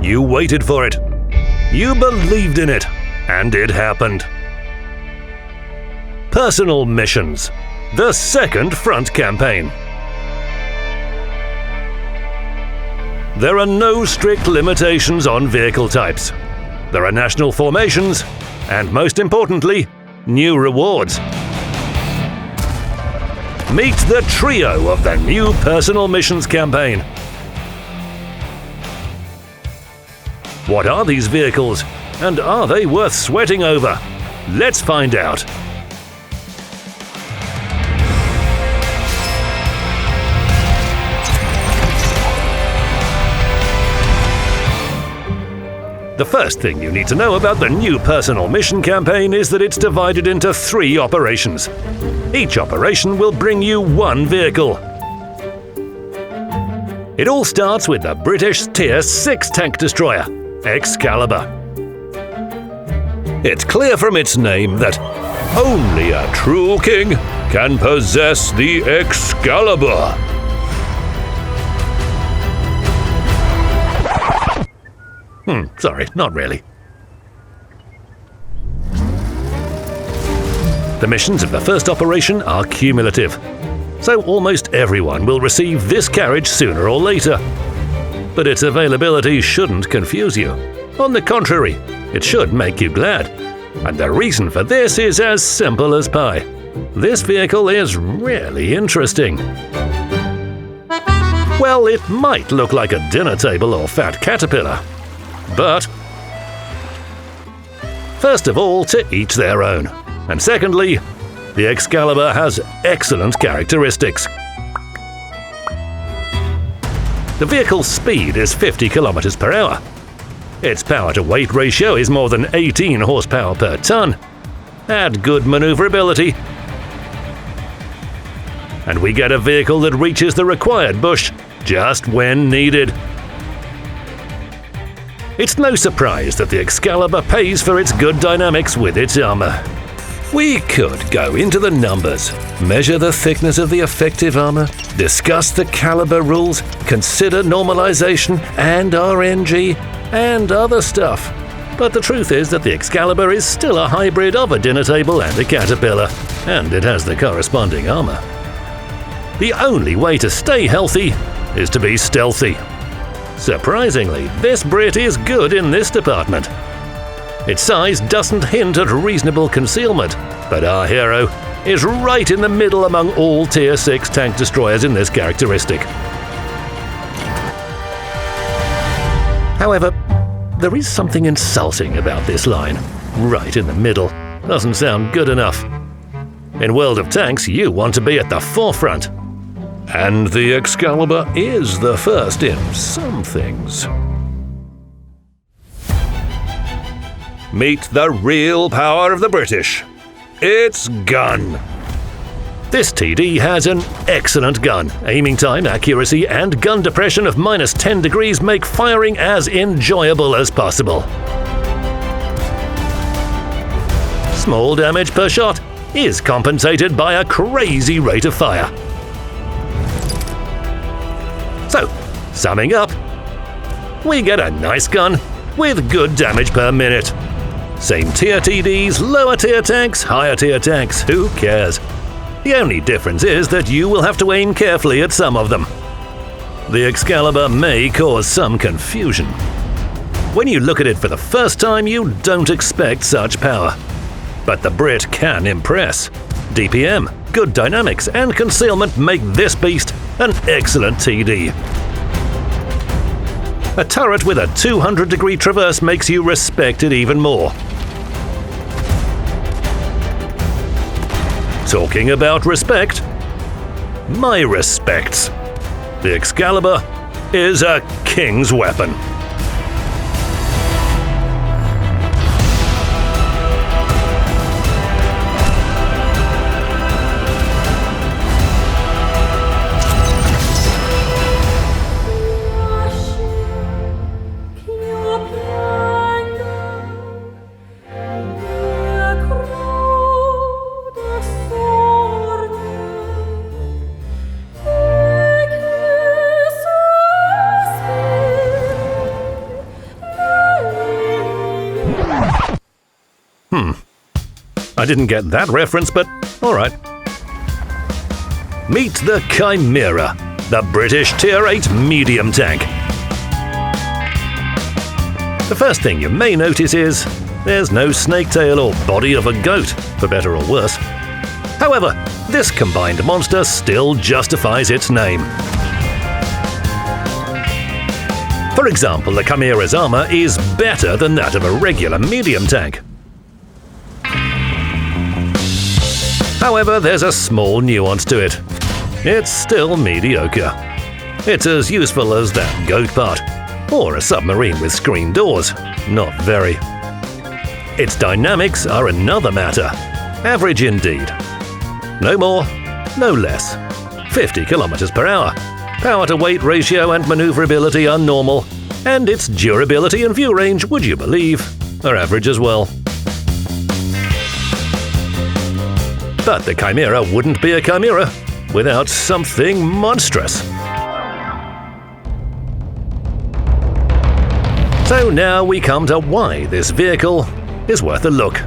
You waited for it. You believed in it, and it happened. Personal missions. The second front campaign. There are no strict limitations on vehicle types. There are national formations, and most importantly, new rewards. Meet the trio of the new Personal Missions campaign. What are these vehicles, and are they worth sweating over? Let's find out. The first thing you need to know about the new Personal Mission campaign is that it's divided into 3 operations. Each operation will bring you 1 vehicle. It all starts with the British Tier 6 tank destroyer, Excalibur. It's clear from its name that only a true king can possess the Excalibur. Sorry, not really. The missions of the first operation are cumulative, so almost everyone will receive this carriage sooner or later. But its availability shouldn't confuse you. On the contrary, it should make you glad. And the reason for this is as simple as pie. This vehicle is really interesting. Well, it might look like a dinner table or fat caterpillar. But first of all, to each their own. And secondly, the Excalibur has excellent characteristics. The vehicle's speed is 50 km per hour. Its power-to-weight ratio is more than 18 horsepower per ton. Add good maneuverability, and we get a vehicle that reaches the required bush just when needed. It's no surprise that the Excalibur pays for its good dynamics with its armor. We could go into the numbers, measure the thickness of the effective armor, discuss the caliber rules, consider normalization and RNG, and other stuff. But the truth is that the Excalibur is still a hybrid of a dinner table and a caterpillar, and it has the corresponding armor. The only way to stay healthy is to be stealthy. Surprisingly, this Brit is good in this department. Its size doesn't hint at reasonable concealment, but our hero is right in the middle among all Tier 6 tank destroyers in this characteristic. However, there is something insulting about this line. Right in the middle. Doesn't sound good enough. In World of Tanks, you want to be at the forefront. And the Excalibur is the first in some things. Meet the real power of the British. It's gun. This TD has an excellent gun. Aiming time, accuracy, and gun depression of -10 degrees make firing as enjoyable as possible. Small damage per shot is compensated by a crazy rate of fire. So, summing up, we get a nice gun with good damage per minute. Same tier TDs, lower tier tanks, higher tier tanks, who cares? The only difference is that you will have to aim carefully at some of them. The Excalibur may cause some confusion. When you look at it for the first time, you don't expect such power. But the Brit can impress. DPM, good dynamics, and concealment make this beast an excellent TD. A turret with a 200-degree traverse makes you respect it even more. Talking about respect, my respects. The Excalibur is a king's weapon. I didn't get that reference, but alright. Meet the Chimera, the British Tier 8 medium tank. The first thing you may notice is there's no snake tail or body of a goat, for better or worse. However, this combined monster still justifies its name. For example, the Chimera's armor is better than that of a regular medium tank. However, there's a small nuance to it. It's still mediocre. It's as useful as that goat part, or a submarine with screen doors. Not very. Its dynamics are another matter. Average indeed. No more, no less. 50 kilometers per hour. Power to weight ratio and maneuverability are normal, and its durability and view range, would you believe, are average as well. But the Chimera wouldn't be a Chimera without something monstrous. So now we come to why this vehicle is worth a look.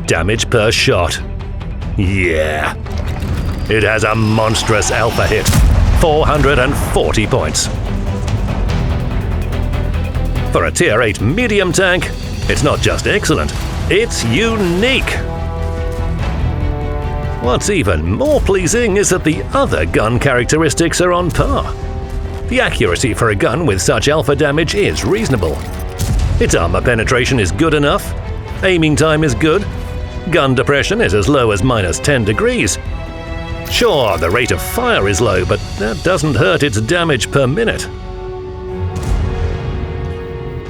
Damage per shot. Yeah. It has a monstrous alpha hit. 440 points. For a Tier 8 medium tank, it's not just excellent, it's unique. What's even more pleasing is that the other gun characteristics are on par. The accuracy for a gun with such alpha damage is reasonable. Its armor penetration is good enough, aiming time is good, gun depression is as low as -10 degrees. Sure, the rate of fire is low, but that doesn't hurt its damage per minute.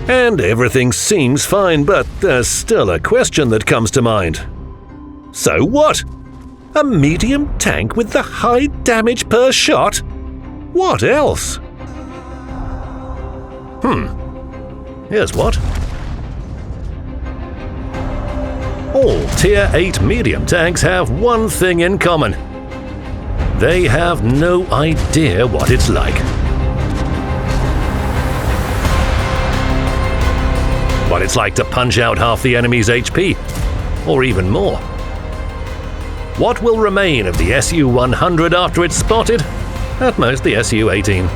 And everything seems fine, but there's still a question that comes to mind. So what? A medium tank with the high damage per shot? What else? Here's what. All Tier 8 medium tanks have one thing in common. They have no idea what it's like. What it's like to punch out half the enemy's HP, or even more. What will remain of the Su-100 after it's spotted? At most the Su-18.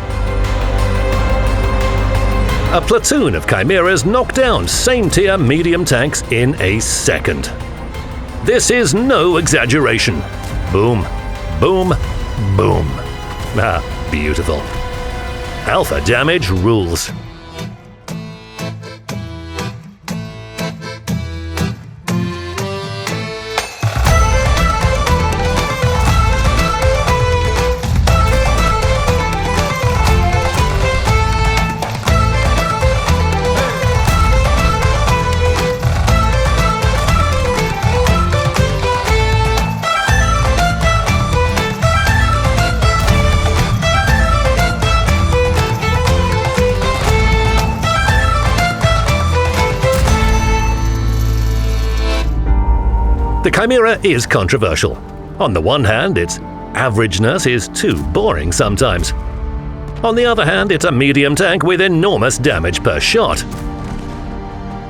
A platoon of Chimeras knock down same-tier medium tanks in a second. This is no exaggeration. Boom, boom, boom. Ah, beautiful. Alpha damage rules. The Chimera is controversial. On the one hand, its averageness is too boring sometimes. On the other hand, it's a medium tank with enormous damage per shot.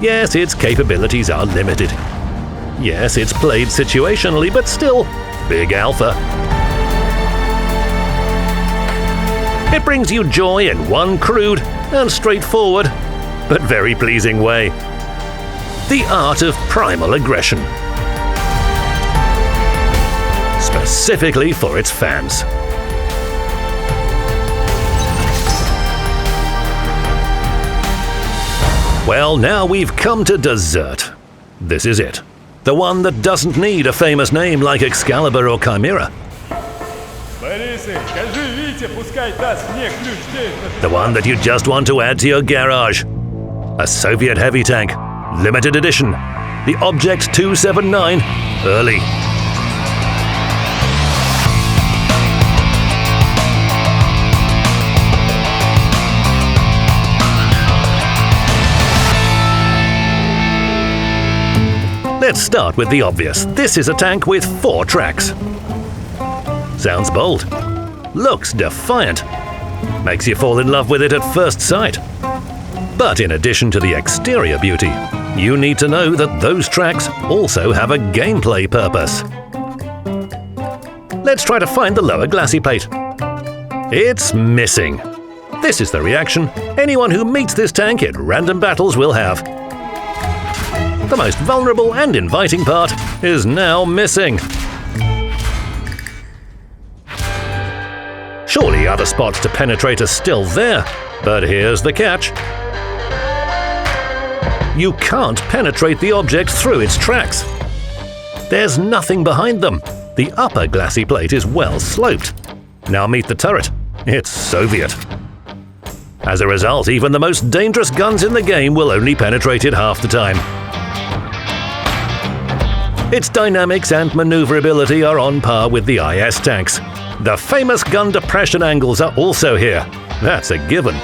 Yes, its capabilities are limited. Yes, it's played situationally, but still, big alpha. It brings you joy in one crude and straightforward, but very pleasing way. The art of primal aggression. Specifically for its fans. Well, now we've come to dessert. This is it. The one that doesn't need a famous name like Excalibur or Chimera. The one that you just want to add to your garage. A Soviet heavy tank, limited edition, the Object 279, early. Let's start with the obvious. This is a tank with 4 tracks. Sounds bold. Looks defiant. Makes you fall in love with it at first sight. But in addition to the exterior beauty, you need to know that those tracks also have a gameplay purpose. Let's try to find the lower glacis plate. It's missing. This is the reaction anyone who meets this tank in random battles will have. The most vulnerable and inviting part is now missing. Surely other spots to penetrate are still there, but here's the catch. You can't penetrate the object through its tracks. There's nothing behind them. The upper glacis plate is well sloped. Now meet the turret. It's Soviet. As a result, even the most dangerous guns in the game will only penetrate it half the time. Its dynamics and maneuverability are on par with the IS tanks. The famous gun depression angles are also here. That's a given.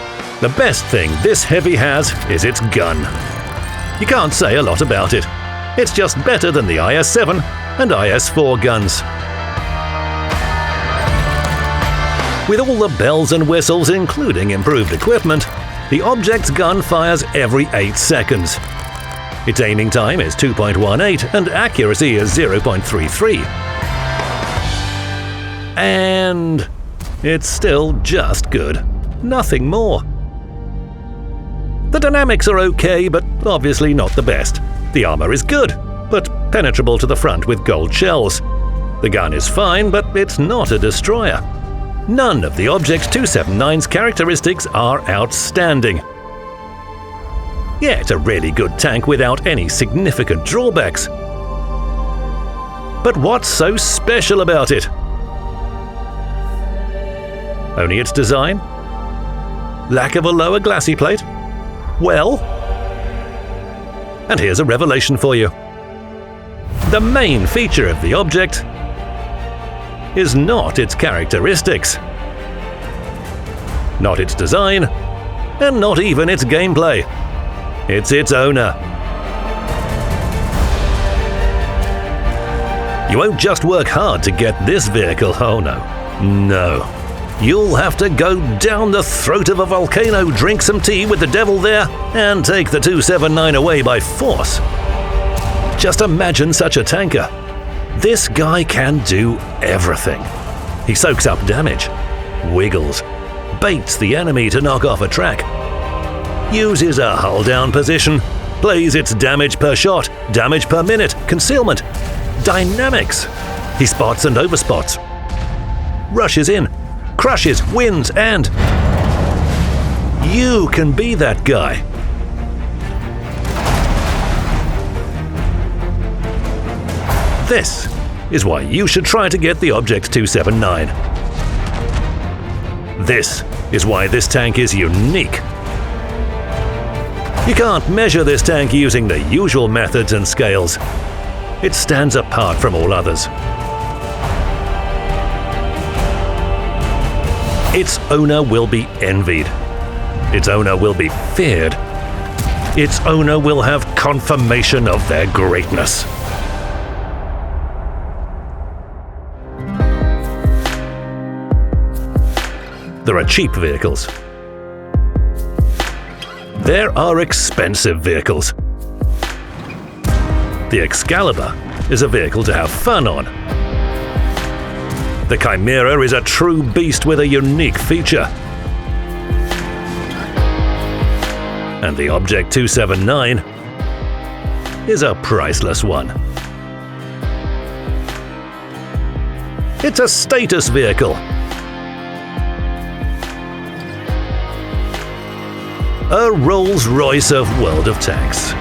The best thing this heavy has is its gun. You can't say a lot about it. It's just better than the IS-7 and IS-4 guns. With all the bells and whistles, including improved equipment, the object's gun fires every 8 seconds. Its aiming time is 2.18 and accuracy is 0.33. And it's still just good. Nothing more. The dynamics are okay, but obviously not the best. The armor is good, but penetrable to the front with gold shells. The gun is fine, but it's not a destroyer. None of the Object 279's characteristics are outstanding. Yeah, it's a really good tank without any significant drawbacks. But what's so special about it? Only its design? Lack of a lower glacis plate? Well, and here's a revelation for you. The main feature of the object is not its characteristics, not its design, and not even its gameplay. It's its owner. You won't just work hard to get this vehicle, oh no. No. You'll have to go down the throat of a volcano, drink some tea with the devil there, and take the 279 away by force. Just imagine such a tanker. This guy can do everything. He soaks up damage, wiggles, baits the enemy to knock off a track, uses a hull down position, plays its damage per shot, damage per minute, concealment, dynamics. He spots and overspots, rushes in, crushes, wins, and you can be that guy. This is why you should try to get the Object 279. This is why this tank is unique. You can't measure this tank using the usual methods and scales. It stands apart from all others. Its owner will be envied. Its owner will be feared. Its owner will have confirmation of their greatness. There are cheap vehicles. There are expensive vehicles. The Excalibur is a vehicle to have fun on. The Chimera is a true beast with a unique feature. And the Object 279 is a priceless one. It's a status vehicle. A Rolls-Royce of World of Tanks.